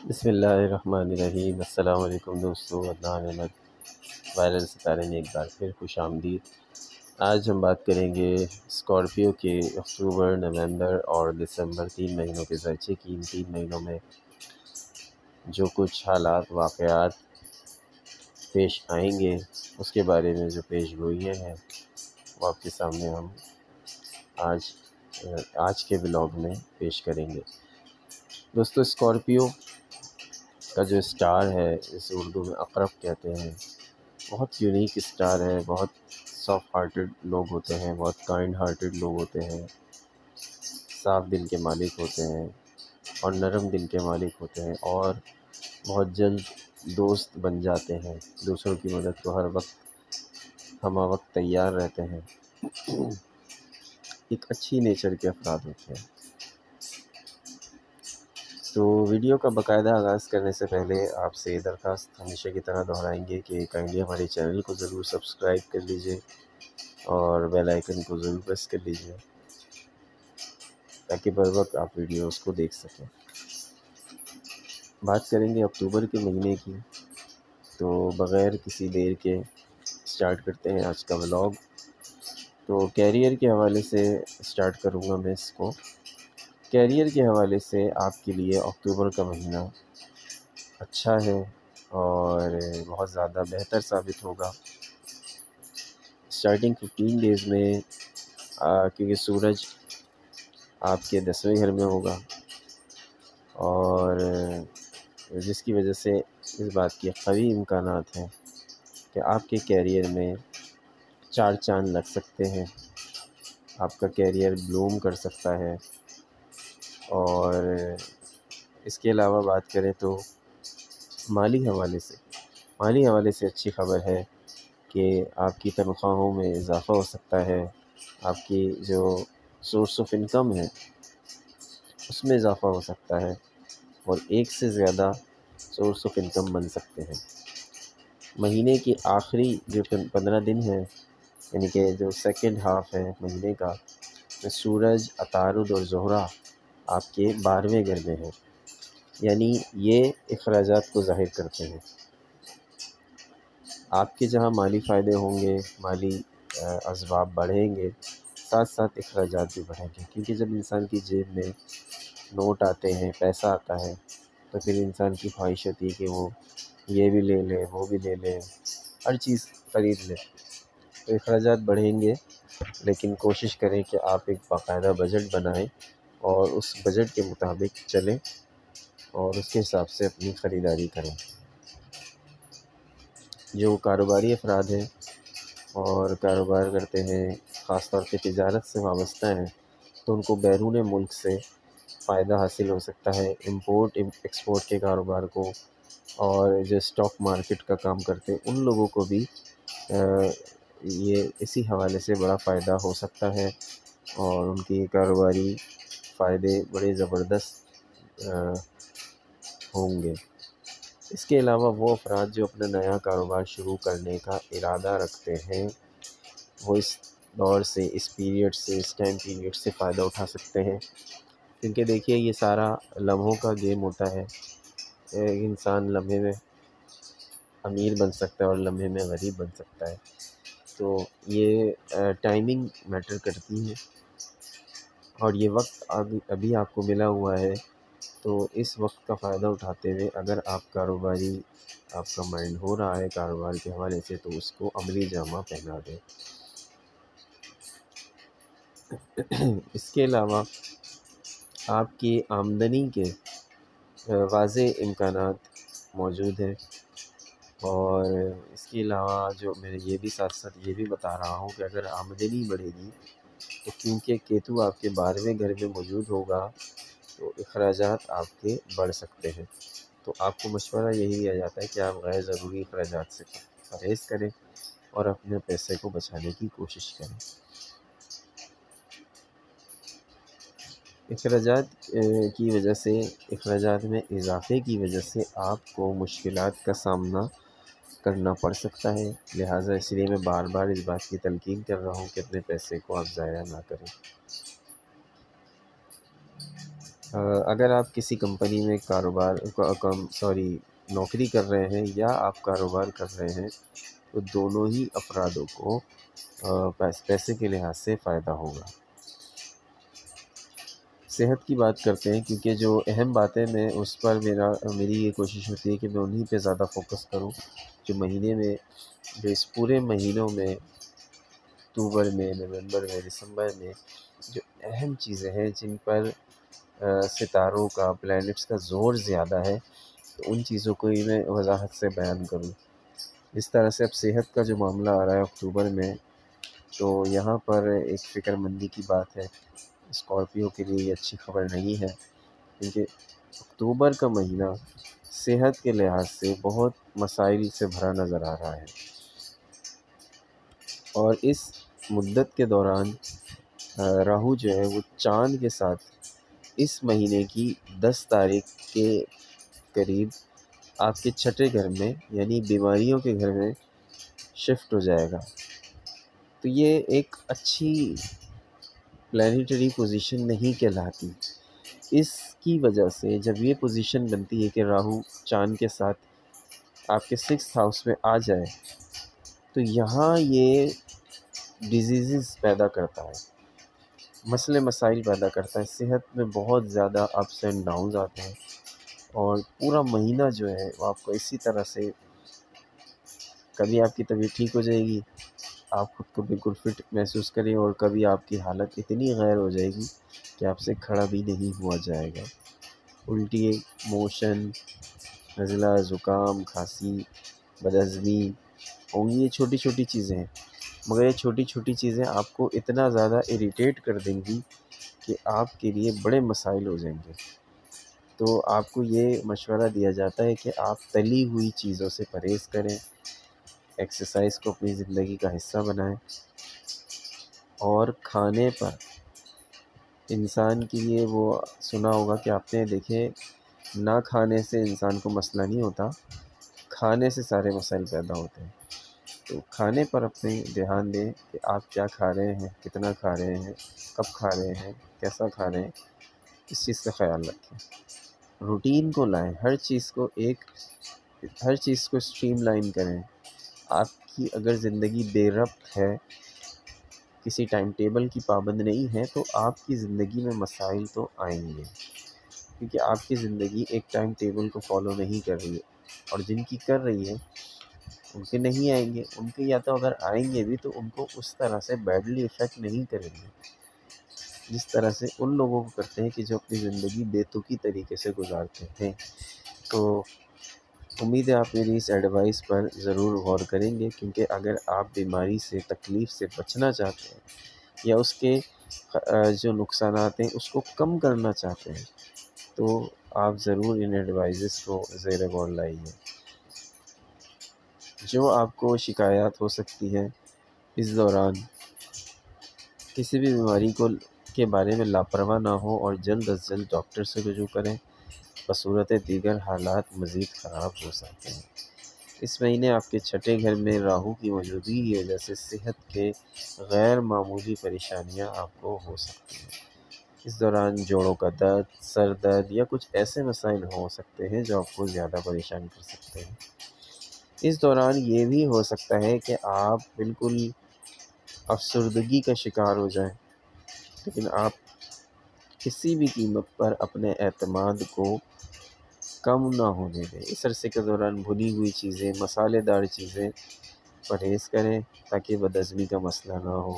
بسم اللہ الرحمن الرحیم۔ السلام علیکم دوستو، عدنان احمد وائرل ستارے میں ایک بار پھر خوش آمدید۔ آج ہم بات کریں گے اسکارپیو کے اکتوبر، نومبر اور دسمبر 3 مہینوں کے زرچے کی۔ ان 3 مہینوں میں جو کچھ حالات واقعات پیش آئیں گے اس کے بارے میں جو پیش گوئیاں ہیں وہ آپ کے سامنے ہم آج کے ولاگ میں پیش کریں گے۔ دوستو، اسکارپیو کا جو اسٹار ہے اسے اردو میں عقرب کہتے ہیں، بہت یونیک اسٹار ہے۔ بہت سافٹ ہارٹڈ لوگ ہوتے ہیں، بہت کائنڈ ہارٹڈ لوگ ہوتے ہیں، صاف دل کے مالک ہوتے ہیں اور نرم دل کے مالک ہوتے ہیں، اور بہت جلد دوست بن جاتے ہیں۔ دوسروں کی مدد کو ہر وقت ہمہ وقت تیار رہتے ہیں۔ ایک اچھی نیچر کے افراد ہوتے ہیں۔ تو ویڈیو کا باقاعدہ آغاز کرنے سے پہلے آپ سے یہ درخواست ہمیشہ کی طرح دہرائیں گے کہ کائنڈلی ہمارے چینل کو ضرور سبسکرائب کر لیجئے اور بیل آئیکن کو ضرور پریس کر لیجئے تاکہ بر وقت آپ ویڈیوز کو دیکھ سکیں۔ بات کریں گے اکتوبر کے مہینے کی، تو بغیر کسی دیر کے سٹارٹ کرتے ہیں آج کا ولاگ۔ تو کیریئر کے حوالے سے سٹارٹ کروں گا میں اس کو۔ کیریئر کے حوالے سے آپ کے لیے اکتوبر کا مہینہ اچھا ہے اور بہت زیادہ بہتر ثابت ہوگا۔ سٹارٹنگ 15 ڈیز میں کیونکہ سورج آپ کے 10ویں گھر میں ہوگا، اور جس کی وجہ سے اس بات کے قوی امکانات ہیں کہ آپ کے کیریئر میں 4 چاند لگ سکتے ہیں، آپ کا کیریئر بلوم کر سکتا ہے۔ اور اس کے علاوہ بات کریں تو مالی حوالے سے اچھی خبر ہے کہ آپ کی تنخواہوں میں اضافہ ہو سکتا ہے، آپ کی جو سورس آف انکم ہے اس میں اضافہ ہو سکتا ہے، اور ایک سے زیادہ سورس آف انکم بن سکتے ہیں۔ مہینے کی آخری جو 15 دن ہیں، یعنی کہ جو سیکنڈ ہاف ہے مہینے کا، سورج، عطارد اور زہرہ آپ کے 12ویں گھر میں ہیں، یعنی یہ اخراجات کو ظاہر کرتے ہیں۔ آپ کے جہاں مالی فائدے ہوں گے، مالی اسباب بڑھیں گے، ساتھ ساتھ اخراجات بھی بڑھیں گے، کیونکہ جب انسان کی جیب میں نوٹ آتے ہیں، پیسہ آتا ہے، تو پھر انسان کی خواہش ہوتی ہے کہ وہ یہ بھی لے لے، وہ بھی لے لے، ہر چیز خرید لے۔ تو اخراجات بڑھیں گے، لیکن کوشش کریں کہ آپ ایک باقاعدہ بجٹ بنائیں اور اس بجٹ کے مطابق چلیں اور اس کے حساب سے اپنی خریداری کریں۔ جو کاروباری افراد ہیں اور کاروبار کرتے ہیں، خاص طور پہ تجارت سے وابستہ ہیں، تو ان کو بیرون ملک سے فائدہ حاصل ہو سکتا ہے۔ امپورٹ ایکسپورٹ کے کاروبار کو اور جو اسٹاک مارکیٹ کا کام کرتے ہیں ان لوگوں کو بھی یہ اسی حوالے سے بڑا فائدہ ہو سکتا ہے، اور ان کی کاروباری فائدے بڑے زبردست ہوں گے۔ اس کے علاوہ وہ افراد جو اپنا نیا کاروبار شروع کرنے کا ارادہ رکھتے ہیں، وہ اس دور سے، اس پیریڈ سے، اس ٹائم پیریڈ سے فائدہ اٹھا سکتے ہیں، کیونکہ دیکھیے یہ سارا لمحوں کا گیم ہوتا ہے۔ ایک انسان لمحے میں امیر بن سکتا ہے اور لمحے میں غریب بن سکتا ہے، تو یہ ٹائمنگ میٹر کرتی ہے، اور یہ وقت ابھی آپ کو ملا ہوا ہے، تو اس وقت کا فائدہ اٹھاتے ہوئے اگر آپ کا مائنڈ ہو رہا ہے کاروبار کے حوالے سے، تو اس کو عملی جامہ پہنا دیں۔ اس کے علاوہ آپ کی آمدنی کے واضح امکانات موجود ہیں، اور اس کے علاوہ جو میں یہ بھی ساتھ ساتھ یہ بھی بتا رہا ہوں کہ اگر آمدنی بڑھے گی تو کیونکہ کیتو آپ کے 12ویں گھر میں موجود ہوگا، تو اخراجات آپ کے بڑھ سکتے ہیں۔ تو آپ کو مشورہ یہی دیا جاتا ہے کہ آپ غیر ضروری اخراجات سے پرہیز کریں اور اپنے پیسے کو بچانے کی کوشش کریں۔ اخراجات میں اضافے کی وجہ سے آپ کو مشکلات کا سامنا کرنا پڑ سکتا ہے، لہٰذا اس لیے میں بار بار اس بات کی تلقین کر رہا ہوں کہ اپنے پیسے کو آپ ضائع نہ کریں۔ اگر آپ کسی کمپنی میں نوکری کر رہے ہیں یا آپ کاروبار کر رہے ہیں تو دونوں ہی افرادوں کو پیسے کے لحاظ سے فائدہ ہوگا۔ صحت کی بات کرتے ہیں، کیونکہ جو اہم باتیں میں اس پر میری یہ کوشش ہوتی ہے کہ میں انہی پہ زیادہ فوکس کروں جو اس پورے مہینوں میں، اکتوبر میں، نومبر میں، دسمبر میں جو اہم چیزیں ہیں جن پر ستاروں کا، پلینٹس کا زور زیادہ ہے، تو ان چیزوں کو ہی میں وضاحت سے بیان کروں۔ اس طرح سے اب صحت کا جو معاملہ آ رہا ہے اکتوبر میں، تو یہاں پر ایک فکر مندی کی بات ہے۔ اسکارپیو کے لیے یہ اچھی خبر نہیں ہے، کیونکہ اکتوبر کا مہینہ صحت کے لحاظ سے بہت مسائل سے بھرا نظر آ رہا ہے، اور اس مدت کے دوران راہو جو ہے وہ چاند کے ساتھ اس مہینے کی 10 تاریخ کے قریب آپ کے چھٹے گھر میں، یعنی بیماریوں کے گھر میں شفٹ ہو جائے گا۔ تو یہ ایک اچھی پلانیٹری پوزیشن نہیں کہلاتی۔ اس کی وجہ سے جب یہ پوزیشن بنتی ہے کہ راہو چاند کے ساتھ آپ کے 6th ہاؤس میں آ جائے، تو یہاں یہ ڈیزیزز پیدا کرتا ہے، مسائل پیدا کرتا ہے، صحت میں بہت زیادہ اپس اینڈ ڈاؤنز آتے ہیں، اور پورا مہینہ جو ہے وہ آپ کو اسی طرح سے کبھی آپ کی طبیعت ٹھیک ہو جائے گی، آپ خود کو بالکل فٹ محسوس کریں، اور کبھی آپ کی حالت اتنی غیر ہو جائے گی کہ آپ سے کھڑا بھی نہیں ہوا جائے گا۔ الٹی، موشن، نزلہ، زکام، کھانسی، بدہضمی ہوں گی۔ یہ چھوٹی چھوٹی چیزیں ہیں، مگر یہ چھوٹی چھوٹی چیزیں آپ کو اتنا زیادہ اریٹیٹ کر دیں گی کہ آپ کے لیے بڑے مسائل ہو جائیں گے۔ تو آپ کو یہ مشورہ دیا جاتا ہے کہ آپ تلی ہوئی چیزوں سے پرہیز کریں، ایکسرسائز کو اپنی زندگی کا حصہ بنائیں، اور کھانے پر انسان کے لیے وہ سنا ہوگا کہ آپ نے دیکھے، نہ کھانے سے انسان کو مسئلہ نہیں ہوتا، کھانے سے سارے مسائل پیدا ہوتے ہیں۔ تو کھانے پر اپنے دھیان دیں کہ آپ کیا کھا رہے ہیں، کتنا کھا رہے ہیں، کب کھا رہے ہیں، کیسا کھا رہے ہیں، اس چیز کا خیال رکھیں۔ روٹین کو لائیں، ہر چیز کو اسٹریم لائن کریں۔ آپ کی اگر زندگی بے ربط ہے، کسی ٹائم ٹیبل کی پابند نہیں ہے، تو آپ کی زندگی میں مسائل تو آئیں گے، کیونکہ آپ کی زندگی ایک ٹائم ٹیبل کو فالو نہیں کر رہی ہے، اور جن کی کر رہی ہے ان کے نہیں آئیں گے، ان کے یا تو اگر آئیں گے بھی تو ان کو اس طرح سے بیڈلی افیکٹ نہیں کریں گے جس طرح سے ان لوگوں کو کرتے ہیں کہ جو اپنی زندگی بے تکی طریقے سے گزارتے ہیں۔ تو امید ہے آپ میری اس ایڈوائس پر ضرور غور کریں گے، کیونکہ اگر آپ بیماری سے، تکلیف سے بچنا چاہتے ہیں، یا اس کے جو نقصانات ہیں اس کو کم کرنا چاہتے ہیں، تو آپ ضرور ان ایڈوائزز کو زیر غور لائیے۔ جو آپ کو شکایات ہو سکتی ہیں اس دوران، کسی بھی بیماری کے بارے میں لاپرواہ نہ ہو، اور جلد از جلد ڈاکٹر سے رجوع کریں، بصورت دیگر حالات مزید خراب ہو سکتے ہیں۔ اس مہینے آپ کے چھٹے گھر میں راہو کی موجودگی کی وجہ سے صحت کے غیر معمولی پریشانیاں آپ کو ہو سکتی ہیں۔ اس دوران جوڑوں کا درد، سر درد یا کچھ ایسے مسائل ہو سکتے ہیں جو آپ کو زیادہ پریشان کر سکتے ہیں۔ اس دوران یہ بھی ہو سکتا ہے کہ آپ بالکل افسردگی کا شکار ہو جائیں، لیکن آپ کسی بھی قیمت پر اپنے اعتماد کو کم نہ ہونے دیں۔ اس عرصے کے دوران بھنی ہوئی چیزیں، مسالے دار چیزیں پرہیز کریں تاکہ بدہضمی کا مسئلہ نہ ہو۔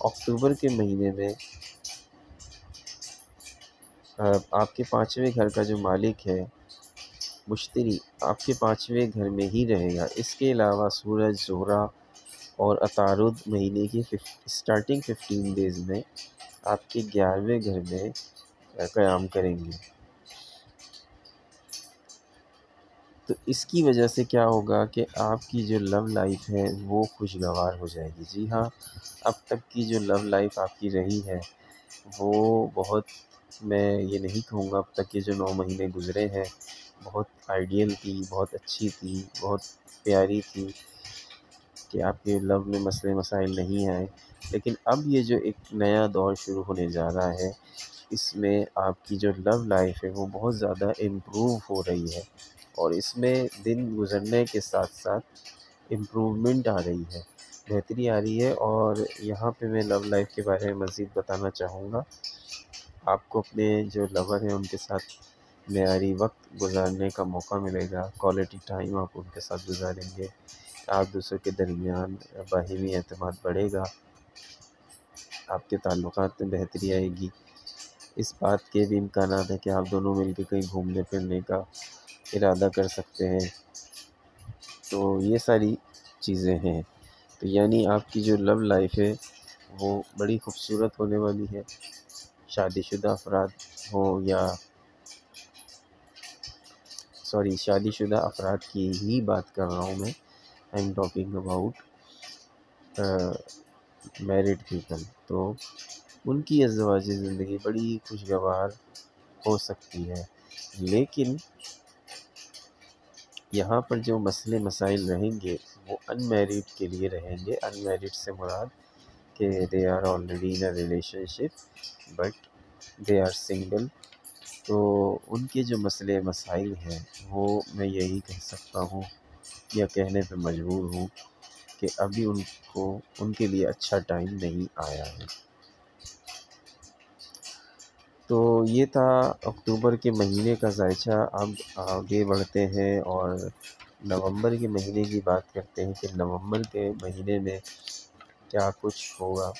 اکتوبر کے مہینے میں آپ کے 5ویں گھر کا جو مالک ہے مشتری، آپ کے 5ویں گھر میں ہی رہے گا۔ اس کے علاوہ سورج، زہرہ اور عطارد مہینے کی اسٹارٹنگ 15 ڈیز میں آپ کے 11ویں گھر میں قیام کریں گے۔ تو اس کی وجہ سے کیا ہوگا کہ آپ کی جو لو لائف ہے وہ خوشگوار ہو جائے گی۔ جی ہاں، اب تک کی جو لو لائف آپ کی رہی ہے وہ بہت، میں یہ نہیں کہوں گا اب تک کے جو 9 مہینے گزرے ہیں بہت آئیڈیل تھی، بہت اچھی تھی، بہت پیاری تھی، کہ آپ کے لو میں مسائل نہیں آئے۔ لیکن اب یہ جو ایک نیا دور شروع ہونے جا رہا ہے، اس میں آپ کی جو لو لائف ہے وہ بہت زیادہ امپروو ہو رہی ہے، اور اس میں دن گزرنے کے ساتھ ساتھ امپروومنٹ آ رہی ہے، بہتری آ رہی ہے۔ اور یہاں پہ میں لو لائف کے بارے میں مزید بتانا چاہوں گا۔ آپ کو اپنے جو لور ہیں ان کے ساتھ معیاری وقت گزارنے کا موقع ملے گا، کوالٹی ٹائم آپ ان کے ساتھ گزاریں گے، آپ دوسروں کے درمیان باہمی اعتماد بڑھے گا، آپ کے تعلقات میں بہتری آئے گی۔ اس بات کے بھی امکانات ہیں کہ آپ دونوں مل کے کہیں گھومنے پھرنے کا ارادہ کر سکتے ہیں۔ تو یہ ساری چیزیں ہیں، تو یعنی آپ کی جو لو لائف ہے وہ بڑی خوبصورت ہونے والی ہے۔ شادی شدہ افراد ہوں یا شادی شدہ افراد کی ہی بات کر رہا ہوں میں، I am talking about married people, تو ان کی ازدواجی زندگی بڑی خوشگوار ہو سکتی ہے۔ لیکن یہاں پر جو مسئلے مسائل رہیں گے وہ ان میرڈ کے لیے رہیں گے۔ ان میرڈ سے مراد کہ they are already in a relationship but they are single, تو ان کے جو مسئلے مسائل ہیں وہ میں یہی کہہ سکتا ہوں یا کہنے پہ مجبور ہوں کہ ابھی ان کے لیے اچھا ٹائم نہیں آیا ہے۔ تو یہ تھا اکتوبر کے مہینے کا ذائچہ۔ اب آگے بڑھتے ہیں اور نومبر کے مہینے کی بات کرتے ہیں کہ نومبر کے مہینے میں کیا کچھ ہوگا۔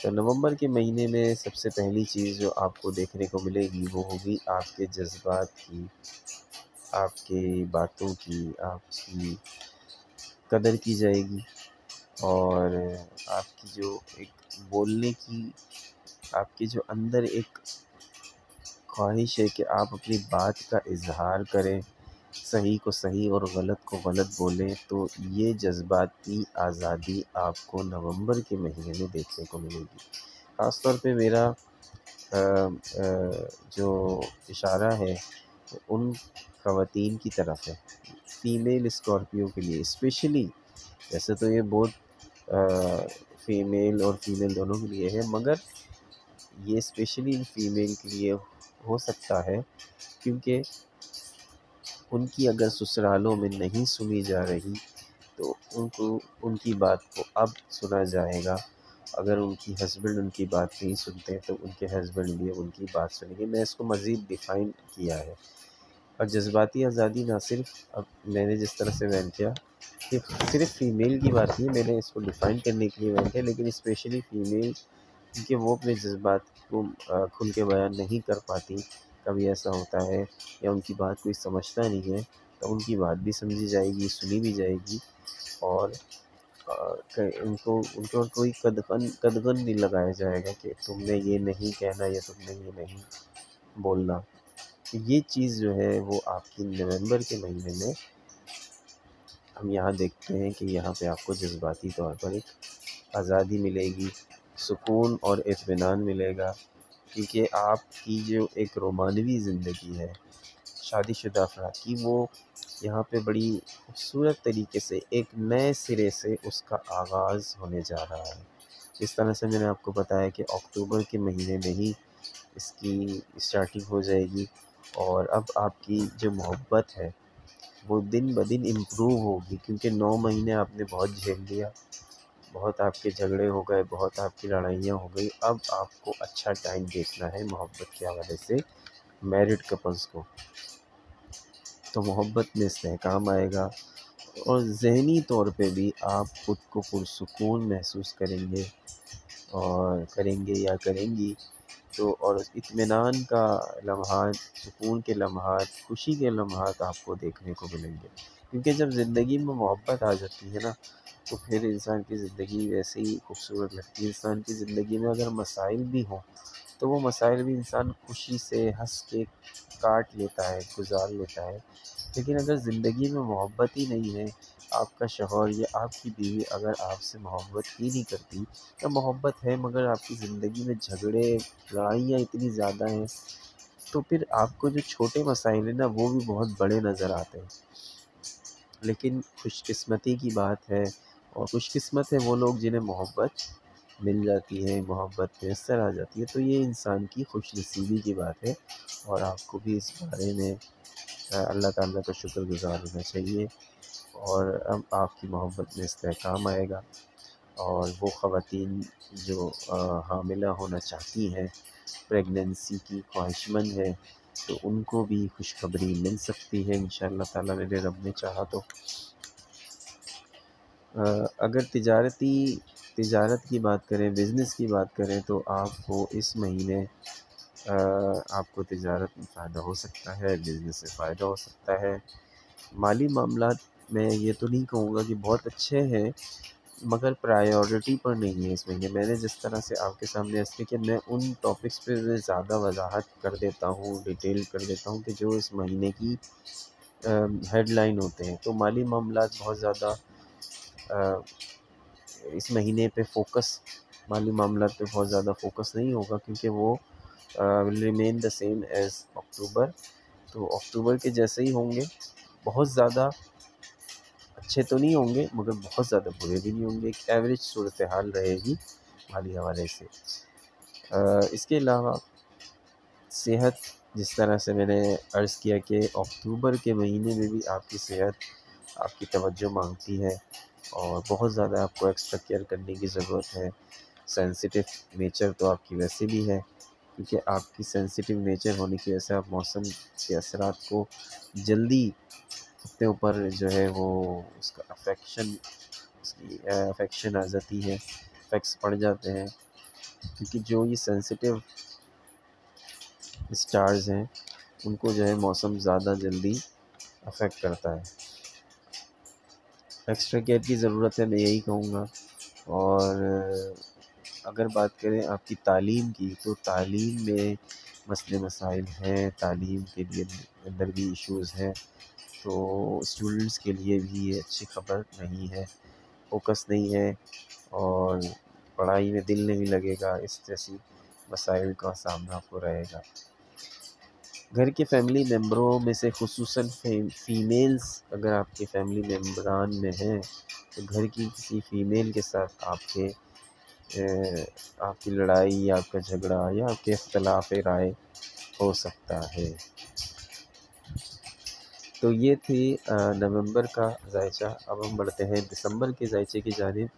تو نومبر کے مہینے میں سب سے پہلی چیز جو آپ کو دیکھنے کو ملے گی وہ ہوگی آپ کے جذبات کی، آپ کی باتوں کی، آپ کی قدر کی جائے گی، اور آپ کی جو ایک بولنے کی، آپ کے جو اندر ایک خواہش ہے کہ آپ اپنی بات کا اظہار کریں، صحیح کو صحیح اور غلط کو غلط بولیں، تو یہ جذباتی آزادی آپ کو نومبر کے مہینے میں دیکھنے کو ملے گی۔ خاص طور پہ میرا جو اشارہ ہے ان خواتین کی طرف ہے، فیمیل اسکارپیو کے لیے اسپیشلی۔ ویسے تو یہ بہت فیمیل اور فیمیل دونوں کے لیے ہے، مگر یہ اسپیشلی فیمیل کے لیے ہو سکتا ہے، کیونکہ ان کی اگر سسرالوں میں نہیں سنی جا رہی تو ان کی بات کو اب سنا جائے گا۔ اگر ان کی ہسبینڈ ان کی بات نہیں سنتے تو ان کے ہسبینڈ بھی ان کی بات سنیں گے۔ میں اس کو مزید ڈیفائن کیا ہے۔ اور جذباتی آزادی نہ صرف، اب میں نے جس طرح سے بیان کیا کہ صرف فیمیل کی بات نہیں، میں نے اس کو ڈیفائن کرنے کے لیے بیان کیا، لیکن اسپیشلی فیمیل، کیونکہ وہ اپنے جذبات کو کھل کے بیان نہیں کر پاتی، کبھی ایسا ہوتا ہے یا ان کی بات کوئی سمجھتا نہیں ہے، تو ان کی بات بھی سمجھی جائے گی، سنی بھی جائے گی، اور ان کو کوئی قدغن نہیں لگایا جائے گا کہ تم نے یہ نہیں کہنا یا تم نے یہ نہیں بولنا۔ یہ چیز جو ہے وہ آپ کی نومبر کے مہینے میں ہم یہاں دیکھتے ہیں کہ یہاں پہ آپ کو جذباتی طور پر ایک آزادی ملے گی، سکون اور اطمینان ملے گا، کیونکہ آپ کی جو ایک رومانوی زندگی ہے شادی شدہ افراد کی، وہ یہاں پہ بڑی خوبصورت طریقے سے ایک نئے سرے سے اس کا آغاز ہونے جا رہا ہے۔ جس طرح سے میں نے آپ کو بتایا کہ اکتوبر کے مہینے میں ہی اس کی اسٹارٹنگ ہو جائے گی، اور اب آپ کی جو محبت ہے وہ دن بدن امپروو ہوگی، کیونکہ 9 مہینے آپ نے بہت جھیل لیا، بہت آپ کے جھگڑے ہو گئے، بہت آپ کی لڑائیاں ہو گئی۔ اب آپ کو اچھا ٹائم دیکھنا ہے محبت کے حوالے سے میرڈ کپلز کو، تو محبت میں استحکام آئے گا، اور ذہنی طور پہ بھی آپ خود کو پرسکون محسوس کریں گے اور کریں گے یا کریں گی، تو اور اطمینان کا لمحات، سکون کے لمحات، خوشی کے لمحات آپ کو دیکھنے کو ملیں گے، کیونکہ جب زندگی میں محبت آ جاتی ہے نا تو پھر انسان کی زندگی ویسے ہی خوبصورت لگتی ہے۔ انسان کی زندگی میں اگر مسائل بھی ہوں تو وہ مسائل بھی انسان خوشی سے ہنس کے کاٹ لیتا ہے، گزار لیتا ہے، لیکن اگر زندگی میں محبت ہی نہیں ہے، آپ کا شوہر یا آپ کی بیوی اگر آپ سے محبت ہی نہیں کرتی، یا محبت ہے مگر آپ کی زندگی میں جھگڑے، لڑائیاں اتنی زیادہ ہیں، تو پھر آپ کو جو چھوٹے مسائل ہیں نا وہ بھی بہت بڑے نظر آتے ہیں۔ لیکن خوش قسمتی کی بات ہے، اور خوش قسمت ہے وہ لوگ جنہیں محبت مل جاتی ہے، محبت میسر آ جاتی ہے، تو یہ انسان کی خوش نصیبی کی بات ہے، اور آپ کو بھی اس بارے میں اللہ تعالیٰ کا شکر گزار ہونا چاہیے، اور اب آپ کی محبت میں استحکام آئے گا، اور وہ خواتین جو حاملہ ہونا چاہتی ہیں، پریگننسی کی خواہشمند ہے، تو ان کو بھی خوشخبری مل سکتی ہے انشاءاللہ تعالیٰ، میرے رب نے چاہا تو۔ اگر تجارت کی بات کریں، بزنس کی بات کریں، تو آپ کو اس مہینے آپ کو تجارت میں فائدہ ہو سکتا ہے، بزنس سے فائدہ ہو سکتا ہے۔ مالی معاملات میں یہ تو نہیں کہوں گا کہ بہت اچھے ہیں، مگر پرائیورٹی پر نہیں ہے اس مہینے۔ میں نے جس طرح سے آپ کے سامنے اس لیے کہ میں ان ٹاپکس پہ زیادہ وضاحت کر دیتا ہوں، ڈیٹیل کر دیتا ہوں کہ جو اس مہینے کی ہیڈ لائن ہوتے ہیں، تو مالی معاملات بہت زیادہ اس مہینے پہ مالی معاملات پہ بہت زیادہ فوکس نہیں ہوگا، کیونکہ وہ will remain the same as October, تو اکتوبر کے جیسے ہی ہوں گے، بہت زیادہ اچھے تو نہیں ہوں گے مگر بہت زیادہ برے بھی نہیں ہوں گے، ایک ایوریج صورتحال رہے گی مالی حوالے سے۔ اس کے علاوہ صحت، جس طرح سے میں نے عرض کیا کہ اکتوبر کے مہینے میں بھی آپ کی صحت آپ کی توجہ مانگتی ہے، اور بہت زیادہ آپ کو ایکسٹرا کیئر کرنے کی ضرورت ہے۔ سینسیٹیو نیچر تو آپ کی ویسے بھی ہے، کیونکہ آپ کی سینسیٹیو نیچر ہونے کی وجہ سے آپ موسم کے اثرات کو جلدی اپنے اوپر جو ہے وہ اس کا افیکشن آ جاتی ہے، افیکٹس پڑ جاتے ہیں، کیونکہ جو یہ سینسیٹیو اسٹارز ہیں ان کو جو ہے موسم زیادہ جلدی افیکٹ کرتا ہے۔ ایکسٹرا کیئر کی ضرورت ہے، میں یہی کہوں گا۔ اور اگر بات کریں آپ کی تعلیم کی، تو تعلیم میں مسئلے مسائل ہیں، تعلیم کے لیے اندر بھی ایشوز ہیں، تو اسٹوڈنٹس کے لیے بھی یہ اچھی خبر نہیں ہے، فوکس نہیں ہے، اور پڑھائی میں دل نہیں لگے گا، اس جیسی مسائل کا سامنا آپ کو رہے گا۔ گھر کے فیملی ممبروں میں سے خصوصاً فیمیلز اگر آپ کے فیملی ممبران میں ہیں، تو گھر کی کسی فیمیل کے ساتھ آپ کی لڑائی یا آپ کا جھگڑا یا آپ کے اختلاف رائے ہو سکتا ہے۔ تو یہ تھی نومبر کا ذائچہ۔ اب ہم بڑھتے ہیں دسمبر کے ذائچے کی جانب۔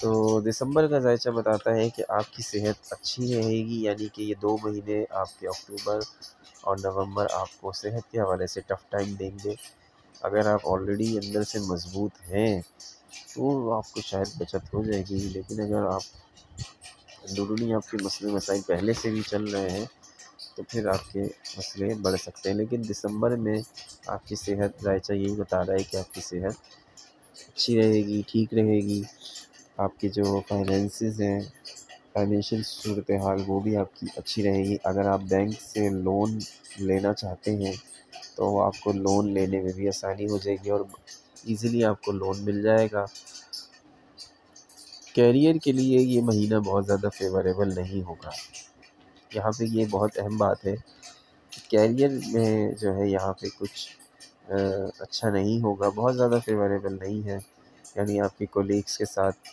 تو دسمبر کا ذائچہ بتاتا ہے کہ آپ کی صحت اچھی رہے گی، یعنی کہ یہ 2 مہینے آپ کے اکتوبر اور نومبر آپ کو صحت کے حوالے سے ٹف ٹائم دیں گے۔ اگر آپ آلریڈی اندر سے مضبوط ہیں تو آپ کو شاید بچت ہو جائے گی، لیکن اگر آپ اندرونی آپ کے مسئلے مسائل پہلے سے بھی چل رہے ہیں تو پھر آپ کے مسئلے بڑھ سکتے ہیں۔ لیکن دسمبر میں آپ کی صحت، ذائچہ یہی بتا رہا ہے کہ آپ کی صحت اچھی رہے گی، ٹھیک رہے گی۔ آپ کے جو فائنینسز ہیں، فائنینشیل صورتحال، وہ بھی آپ کی اچھی رہے گی۔ اگر آپ بینک سے لون لینا چاہتے ہیں تو آپ کو لون لینے میں بھی آسانی ہو جائے گی، اور ایزیلی آپ کو لون مل جائے گا۔ کیریئر کے لیے یہ مہینہ بہت زیادہ فیوریبل نہیں ہوگا۔ یہاں پہ یہ بہت اہم بات ہے، کیریئر میں جو ہے یہاں پہ کچھ اچھا نہیں ہوگا، بہت زیادہ فیوریبل نہیں ہے، یعنی آپ کے کولیگس کے ساتھ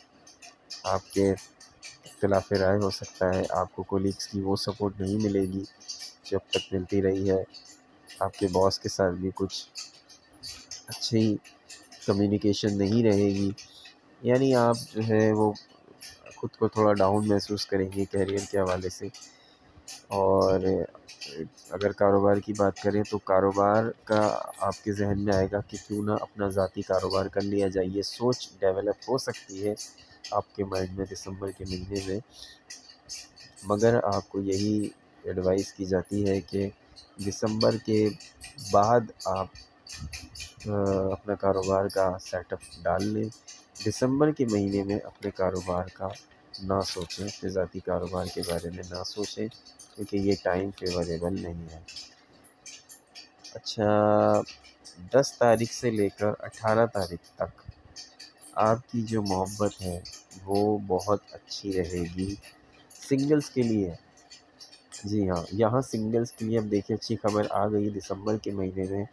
آپ کے اختلاف رائے ہو سکتا ہے، آپ کو کولیگس کی وہ سپورٹ نہیں ملے گی جو اب تک ملتی رہی ہے، آپ کے باس کے ساتھ بھی کچھ اچھی کمیونیکیشن نہیں رہے گی، یعنی آپ جو ہے وہ خود کو تھوڑا ڈاؤن محسوس کریں گے کیریئر کے حوالے سے۔ اور اگر کاروبار کی بات کریں تو کاروبار کا آپ کے ذہن میں آئے گا کہ کیوں نہ اپنا ذاتی کاروبار کر لیا جائے، یہ سوچ ڈیولپ ہو سکتی ہے آپ کے مائنڈ میں دسمبر کے مہینے میں، مگر آپ کو یہی ایڈوائس کی جاتی ہے کہ دسمبر کے بعد آپ اپنا کاروبار کا سیٹ اپ ڈال لیں۔ دسمبر کے مہینے میں اپنے کاروبار کا نہ سوچیں، اپنے ذاتی کاروبار کے بارے میں نہ سوچیں، کیونکہ یہ ٹائم فیوریبل نہیں ہے۔ اچھا، 10 تاریخ سے لے کر 18 تاریخ تک آپ کی جو محبت ہے وہ بہت اچھی رہے گی سنگلز کے لیے۔ جی ہاں، یہاں سنگلز کے لیے اب دیکھیں اچھی خبر آ گئی دسمبر کے مہینے میں۔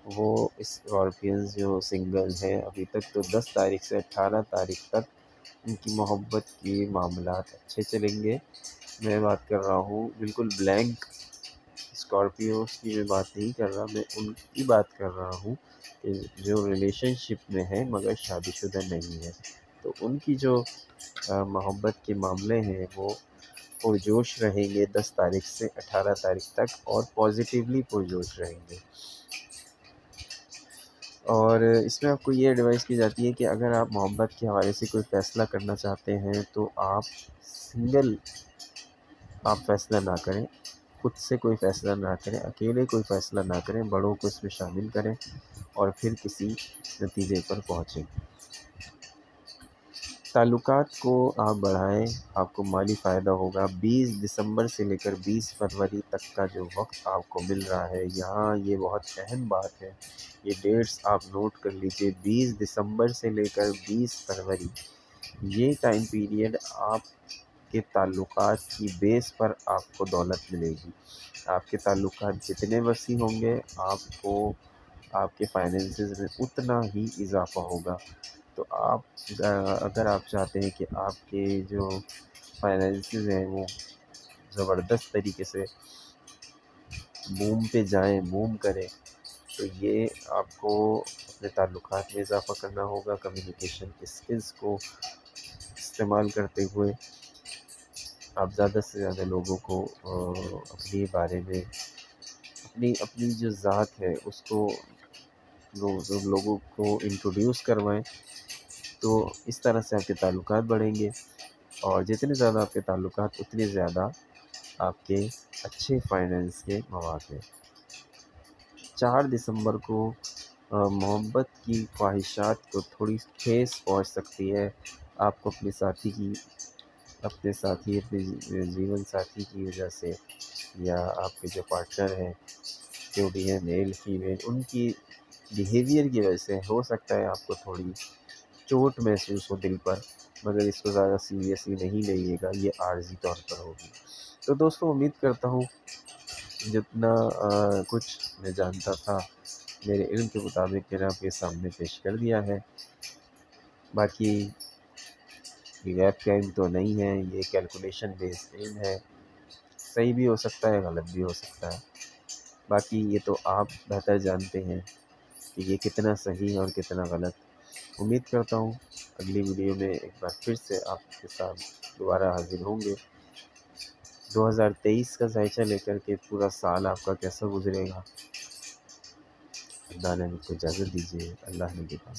وہ اسکارپینز جو سنگل ہیں ابھی تک، تو 10 تاریخ سے 18 تاریخ تک ان کی محبت کے معاملات اچھے چلیں گے۔ میں بات کر رہا ہوں بالکل بلینک اسکارپیوز کی میں بات نہیں کر رہا، میں ان کی بات کر رہا ہوں کہ جو ریلیشن شپ میں ہے مگر شادی شدہ نہیں ہے، تو ان کی جو محبت کے معاملے ہیں وہ پرجوش رہیں گے 10 تاریخ سے 18 تاریخ تک، اور پازیٹیولی پرجوش رہیں گے۔ اور اس میں آپ کو یہ ایڈوائس کی جاتی ہے کہ اگر آپ محبت کے حوالے سے کوئی فیصلہ کرنا چاہتے ہیں تو آپ سنگل فیصلہ نہ کریں، خود سے کوئی فیصلہ نہ کریں، اکیلے کوئی فیصلہ نہ کریں، بڑوں کو اس میں شامل کریں اور پھر کسی نتیجے پر پہنچیں۔ تعلقات کو آپ بڑھائیں، آپ کو مالی فائدہ ہوگا۔ 20 دسمبر سے لے کر 20 فروری تک کا جو وقت آپ کو مل رہا ہے، یہاں یہ بہت اہم بات ہے، یہ ڈیٹس آپ نوٹ کر لیجئے۔ 20 دسمبر سے لے کر 20 فروری، یہ ٹائم پیریڈ آپ کے تعلقات کی بیس پر آپ کو دولت ملے گی۔ آپ کے تعلقات جتنے وسیع ہوں گے، آپ کو آپ کے فائنینسز میں اتنا ہی اضافہ ہوگا۔ تو آپ اگر آپ چاہتے ہیں کہ آپ کے جو فائنینسز ہیں وہ زبردست طریقے سے بوم پہ جائیں، بوم کریں، تو یہ آپ کو اپنے تعلقات میں اضافہ کرنا ہوگا۔ کمیونیکیشن اسکلز کو استعمال کرتے ہوئے آپ زیادہ سے زیادہ لوگوں کو اپنے بارے میں اپنی جو ذات ہے اس کو لوگوں کو انٹروڈیوس کروائیں، تو اس طرح سے آپ کے تعلقات بڑھیں گے، اور جتنے زیادہ آپ کے تعلقات اتنے زیادہ آپ کے اچھے فائنینس کے مواقع۔ 4 دسمبر کو محبت کی خواہشات کو تھوڑی ٹھیس پہنچ سکتی ہے۔ آپ کو اپنے جیون ساتھی کی وجہ سے، یا آپ کے جو پارٹنر ہیں جو بھی ہیں میل فیمیل، ان کی بیہیویئر کی وجہ سے ہو سکتا ہے آپ کو تھوڑی چوٹ محسوس ہو دل پر، مگر اس کو زیادہ سیریسلی نہیں لئیے گا، یہ عارضی طور پر ہوگی۔ تو دوستو، امید کرتا ہوں جتنا کچھ میں جانتا تھا میرے علم کے مطابق میں نے آپ کے سامنے پیش کر دیا ہے۔ باقی یہ غیب کا علم تو نہیں ہے، یہ کیلکولیشن بیسڈ علم ہے، صحیح بھی ہو سکتا ہے، غلط بھی ہو سکتا ہے۔ باقی یہ تو آپ بہتر جانتے ہیں کہ یہ کتنا صحیح اور کتنا غلط۔ امید کرتا ہوں اگلی ویڈیو میں ایک بار پھر سے آپ کے ساتھ دوبارہ حاضر ہوں گے۔ 2023 کا ذائچہ لے کر کے پورا سال آپ کا کیسا گزرے گا، اللہ نے مجھ کو اجازت دیجیے۔ اللہ نے دیکھا۔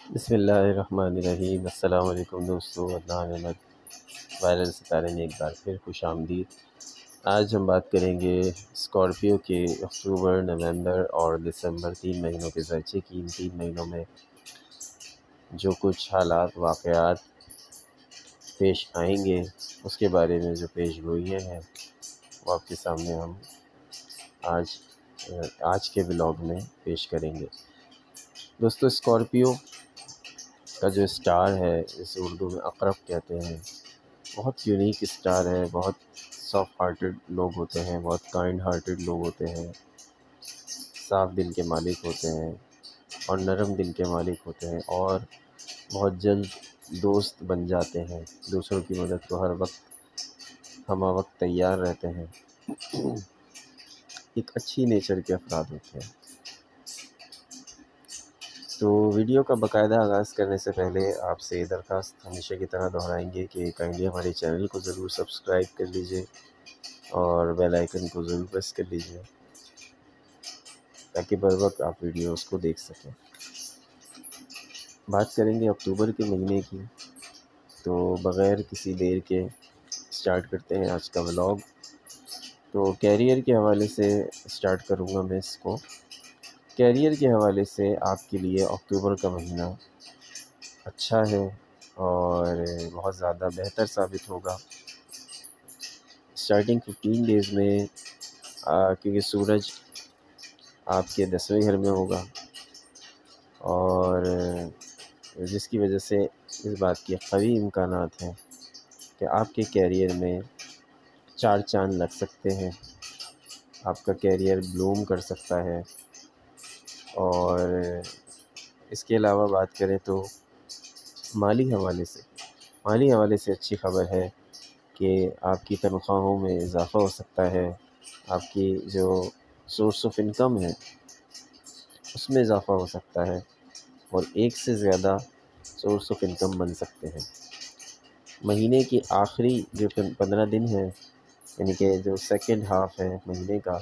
بسم اللہ الرحمن الرحیم۔ السلام علیکم دوستو، اللہ نعمت وائرل ستارے میں ایک بار پھر خوش آمدید۔ آج ہم بات کریں گے اسکارپیو کے اکتوبر، نومبر اور دسمبر 3 مہینوں کے ذائچے کی۔ ان 3 مہینوں میں جو کچھ حالات، واقعات پیش آئیں گے، اس کے بارے میں جو پیش گوئیاں ہیں وہ آپ کے سامنے ہم آج کے ولاگ میں پیش کریں گے۔ دوستو، اسکارپیو کا جو اسٹار ہے، جسے اردو میں عقرب کہتے ہیں، بہت یونیک اسٹار ہے۔ بہت سافٹ ہارٹڈ لوگ ہوتے ہیں، بہت کائنڈ ہارٹڈ لوگ ہوتے ہیں، صاف دل کے مالک ہوتے ہیں اور نرم دل کے مالک ہوتے ہیں، اور بہت جلد دوست بن جاتے ہیں، دوسروں کی مدد کو ہر وقت ہمہ وقت تیار رہتے ہیں، ایک اچھی نیچر کے افراد ہوتے ہیں۔ تو ویڈیو کا باقاعدہ آغاز کرنے سے پہلے آپ سے درخواست ہمیشہ کی طرح دہرائیں گے کہ کائنڈلی ہمارے چینل کو ضرور سبسکرائب کر لیجئے اور بیل آئیکن کو ضرور پریس کر لیجئے تاکہ بر وقت آپ ویڈیوز کو دیکھ سکیں۔ بات کریں گے اکتوبر کے مہینے کی، تو بغیر کسی دیر کے سٹارٹ کرتے ہیں آج کا ولاگ۔ تو کیریئر کے حوالے سے سٹارٹ کروں گا میں اس کو۔ کیریئر کے حوالے سے آپ کے لیے اکتوبر کا مہینہ اچھا ہے اور بہت زیادہ بہتر ثابت ہوگا۔ اسٹارٹنگ 15 ڈیز میں کیونکہ سورج آپ کے 10ویں گھر میں ہوگا، اور جس کی وجہ سے اس بات کے قوی امکانات ہیں کہ آپ کے کیریئر میں 4 چاند لگ سکتے ہیں، آپ کا کیریئر بلوم کر سکتا ہے، اور اس کے علاوہ بات کریں تو مالی حوالے سے اچھی خبر ہے کہ آپ کی تنخواہوں میں اضافہ ہو سکتا ہے، آپ کی جو سورس آف انکم ہے اس میں اضافہ ہو سکتا ہے، اور ایک سے زیادہ سورس آف انکم بن سکتے ہیں۔ مہینے کی آخری جو 15 دن ہیں، یعنی کہ جو سیکنڈ ہاف ہے مہینے کا،